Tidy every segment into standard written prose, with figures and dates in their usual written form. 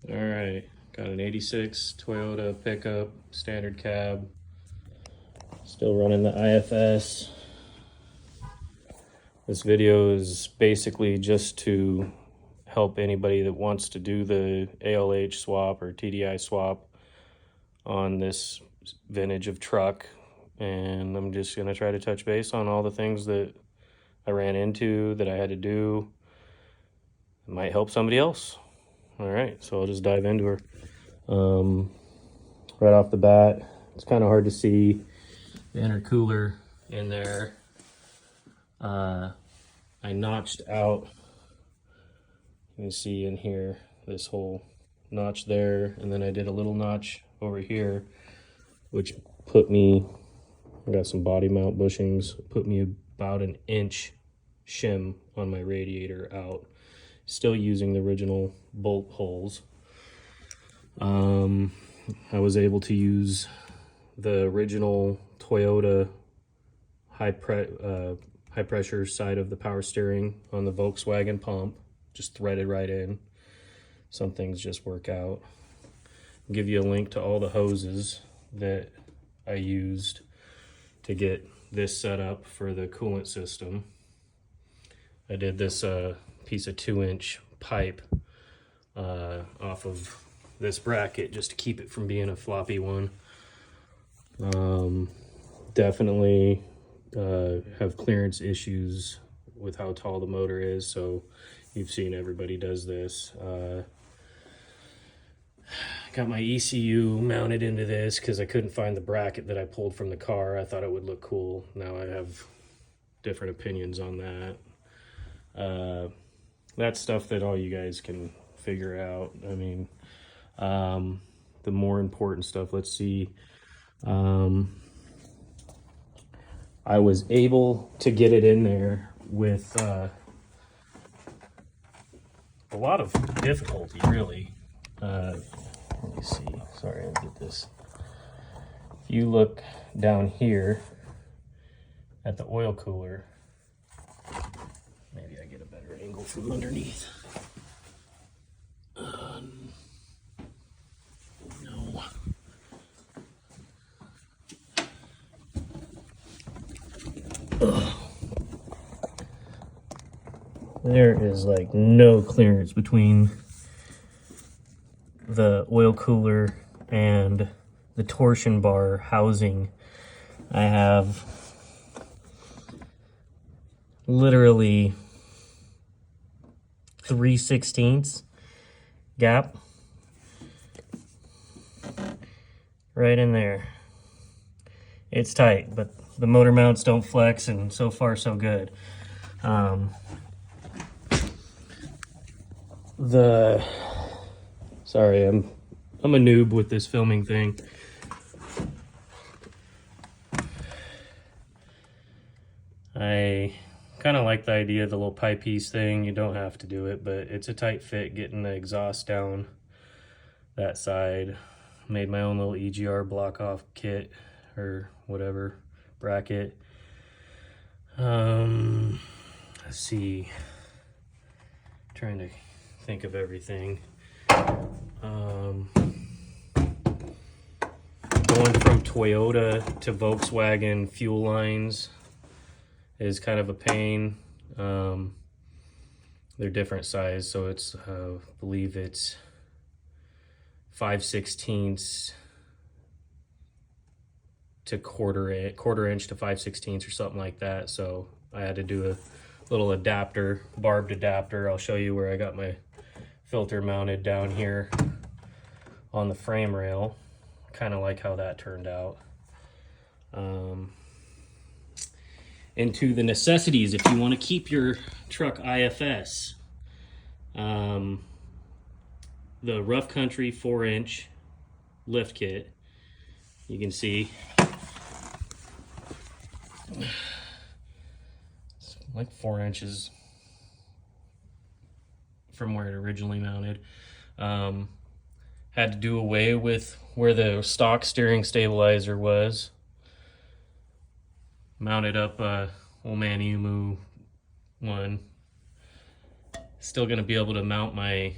All right, got an 86 Toyota pickup, standard cab, still running the IFS. This video is basically just to help anybody that wants to do the ALH swap or TDI swap on this vintage of truck. And I'm just gonna try to touch base on all the things that I ran into that I had to do. It might help somebody else. All right, so I'll just dive into her. Right off the bat, it's kind of hard to see the intercooler in there. I notched out, you can see in here, this whole notch there, and then I did a little notch over here, which put me, I got some body mount bushings, put me about an inch shim on my radiator out. Still using the original bolt holes. I was able to use the original Toyota high pressure side of the power steering on the Volkswagen pump, just threaded right in. Some things just work out. I'll give you a link to all the hoses that I used to get this set up for the coolant system. I did this piece of 2-inch pipe off of this bracket just to keep it from being a floppy one. Definitely have clearance issues with how tall the motor is, so you've seen everybody does this. Got my ECU mounted into this because I couldn't find the bracket that I pulled from the car. I thought it would look cool. Now I have different opinions on that. That's stuff that all you guys can figure out. I mean, the more important stuff, let's see. I was able to get it in there with a lot of difficulty, really. Let me see. Sorry, I'll get this. If you look down here at the oil cooler, maybe I get a better angle from underneath. No. Ugh. There is like no clearance between the oil cooler and the torsion bar housing. I have literally 3/16 gap right in there. It's tight, but the motor mounts don't flex, and so far so good. Sorry, I'm a noob with this filming thing. I kind of like the idea of the little pipe piece thing. You don't have to do it, but it's a tight fit getting the exhaust down that side. Made my own little EGR block off kit or whatever bracket. Let's see. Trying to think of everything. Going from Toyota to Volkswagen fuel lines is kind of a pain. They're different size, so it's I believe it's 5/16 to quarter inch to 5/16 or something like that. So I had to do a little adapter, barbed adapter. I'll show you where I got my filter mounted down here on the frame rail. Kind of like how that turned out. Into the necessities if you want to keep your truck IFS. The Rough Country 4-inch lift kit. You can see it's like 4 inches from where it originally mounted. Had to do away with where the stock steering stabilizer was. Mounted up old man Emu one. Still gonna be able to mount my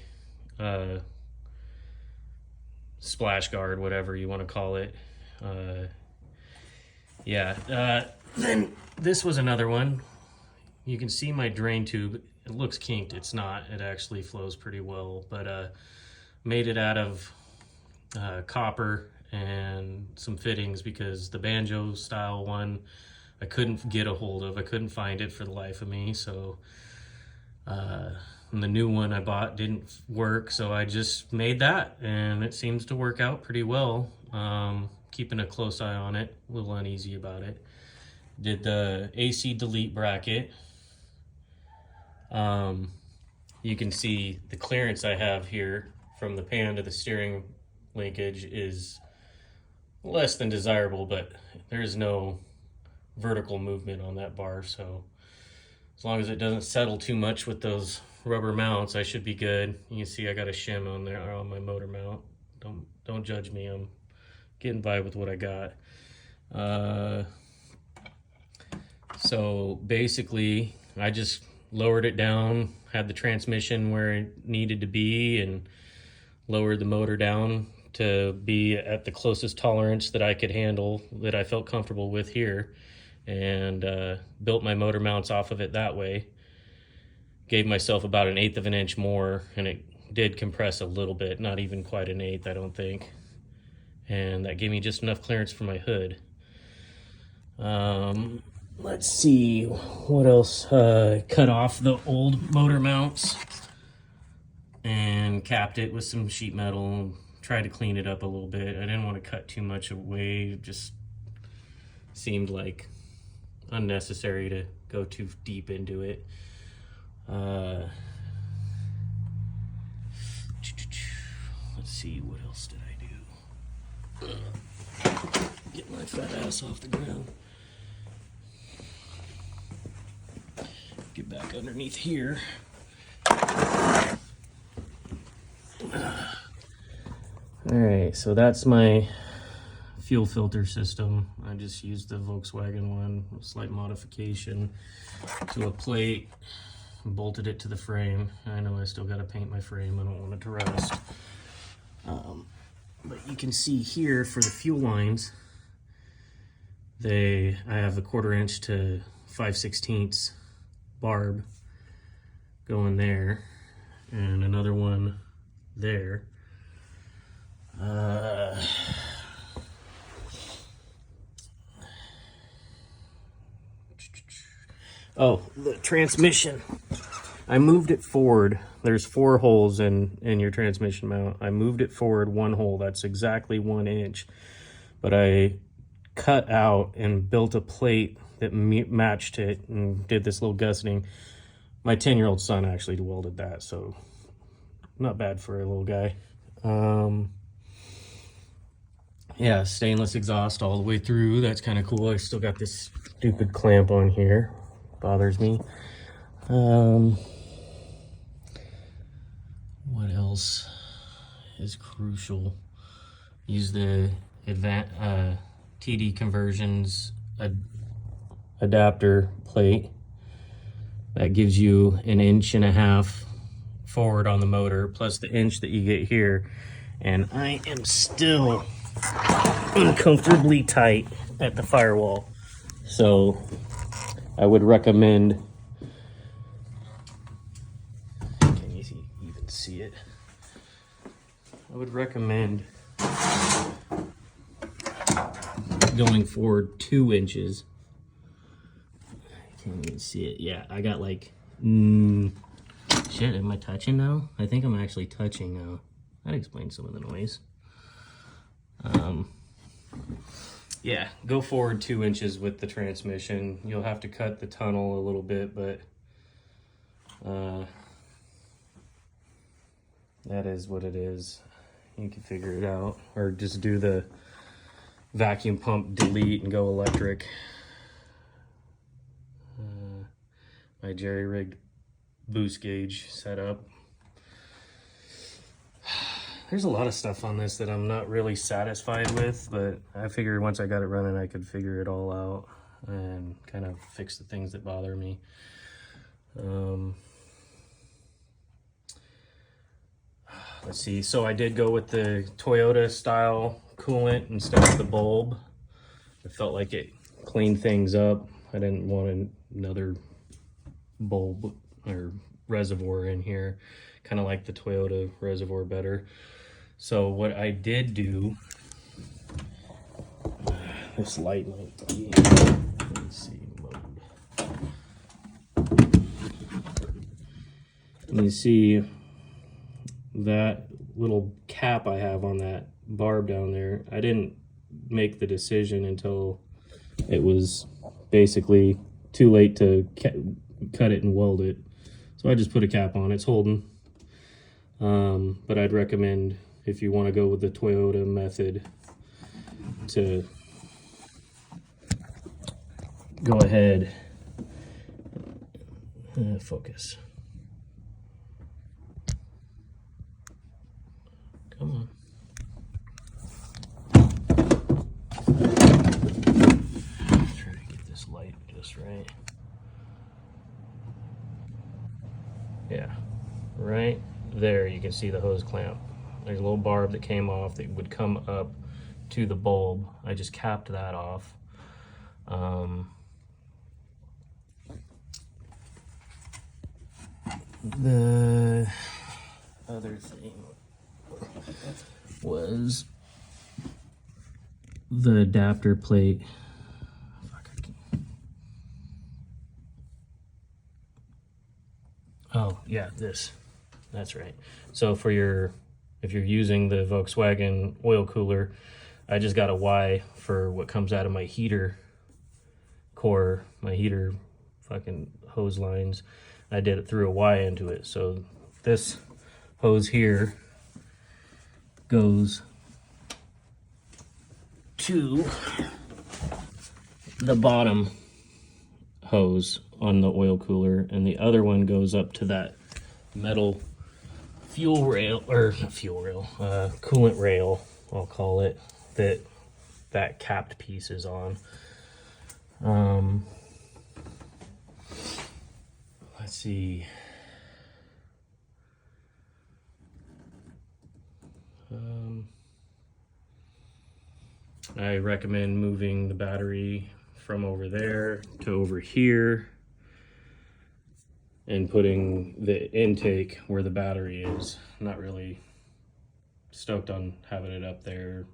splash guard, whatever you want to call it. Then this was another one. You can see my drain tube. It looks kinked. It's not. It actually flows pretty well, but made it out of copper and some fittings, because the banjo style one I couldn't get a hold of. I couldn't find it for the life of me. So and the new one I bought didn't work, so I just made that, and it seems to work out pretty well. Keeping a close eye on it, a little uneasy about it. Did the AC delete bracket. You can see the clearance I have here from the pan to the steering linkage is less than desirable, but there's no vertical movement on that bar, so as long as it doesn't settle too much with those rubber mounts, I should be good. You can see I got a shim on there on my motor mount. Don't judge me, I'm getting by with what I got. So basically I just lowered it down, had the transmission where it needed to be, and lowered the motor down to be at the closest tolerance that I could handle, that I felt comfortable with here, and built my motor mounts off of it that way. Gave myself about 1/8 of an inch more, and it did compress a little bit, not even quite 1/8, I don't think. And that gave me just enough clearance for my hood. Let's see what else. Cut off the old motor mounts and capped it with some sheet metal. Tried to clean it up a little bit. I didn't want to cut too much away. It just seemed like unnecessary to go too deep into it. Let's see, what else did I do? Get my fat ass off the ground. Get back underneath here. Alright, so that's my fuel filter system. I just used the Volkswagen one, a slight modification to a plate, bolted it to the frame. I know I still got to paint my frame, I don't want it to rust. But you can see here for the fuel lines, I have a 1/4 inch to 5/16 barb going there, and another one there. Oh, the transmission. I moved it forward. There's 4 holes in your transmission mount. I moved it forward 1 hole. That's exactly 1 inch. But I cut out and built a plate that matched it and did this little gusseting. My 10-year-old son actually welded that, so not bad for a little guy. Yeah, stainless exhaust all the way through. That's kind of cool. I still got this stupid clamp on here. Bothers me. What else is crucial? Use the TD conversions adapter plate. That gives you 1.5 inches forward on the motor, plus the inch that you get here. And I am still uncomfortably tight at the firewall. So I would recommend, can you even see it? I would recommend going forward 2 inches. Can't even see it. Yeah, I got like, shit, am I touching now? I think I'm actually touching now. That explains some of the noise. Yeah, go forward 2 inches with the transmission. You'll have to cut the tunnel a little bit, but that is what it is. You can figure it out, or just do the vacuum pump delete and go electric. My jerry-rigged boost gauge setup. There's a lot of stuff on this that I'm not really satisfied with, but I figured once I got it running, I could figure it all out and kind of fix the things that bother me. let's see. So I did go with the Toyota style coolant instead of the bulb. I felt like it cleaned things up. I didn't want another bulb or reservoir in here. Kind of like the Toyota reservoir better. So what I did do, this light might be, let's see, mode. You see that little cap I have on that barb down there. I didn't make the decision until it was basically too late to cut it and weld it. So I just put a cap on. It's holding. But I'd recommend, if you want to go with the Toyota method, to go ahead. Focus. Come on. Try to get this light just right. Yeah, right there you can see the hose clamp. There's a little barb that came off that would come up to the bulb. I just capped that off. The other thing was the adapter plate. Oh yeah, that's right. So for if you're using the Volkswagen oil cooler, I just got a Y for what comes out of my heater core, my heater fucking hose lines. I did it through a Y into it. So this hose here goes to the bottom hose on the oil cooler, and the other one goes up to that metal fuel rail, or not fuel rail, coolant rail, I'll call it, that capped piece is on. Let's see. I recommend moving the battery from over there to over here and putting the intake where the battery is. I'm not really stoked on having it up there.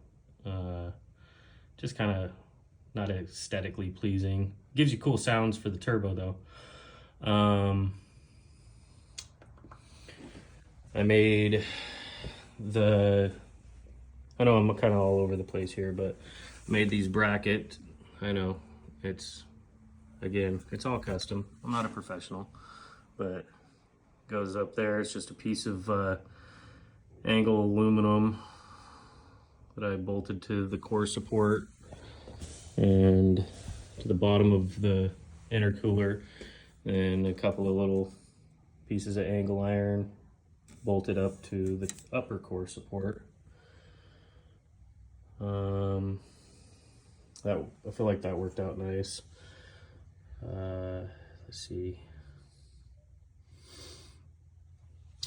Just kind of not aesthetically pleasing. Gives you cool sounds for the turbo though. I made I know I'm kind of all over the place here, but made these brackets. I know it's all custom. I'm not a professional, but goes up there. It's just a piece of angle aluminum that I bolted to the core support and to the bottom of the intercooler, and a couple of little pieces of angle iron bolted up to the upper core support. I feel like that worked out nice. Let's see.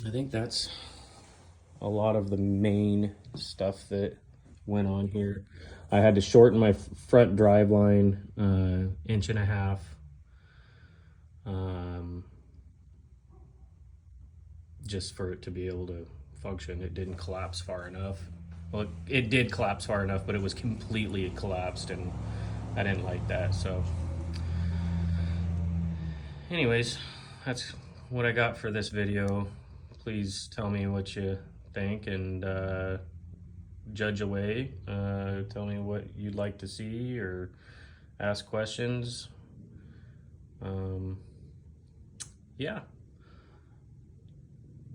I think that's a lot of the main stuff that went on here. I had to shorten my front drive line 1.5 inches. Just for it to be able to function. It didn't collapse far enough. Well, it did collapse far enough, but it was completely collapsed, and I didn't like that. So anyways, that's what I got for this video. Please tell me what you think, and judge away. Tell me what you'd like to see or ask questions. Yeah.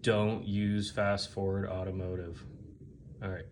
Don't use Fast Forward Automotive. All right.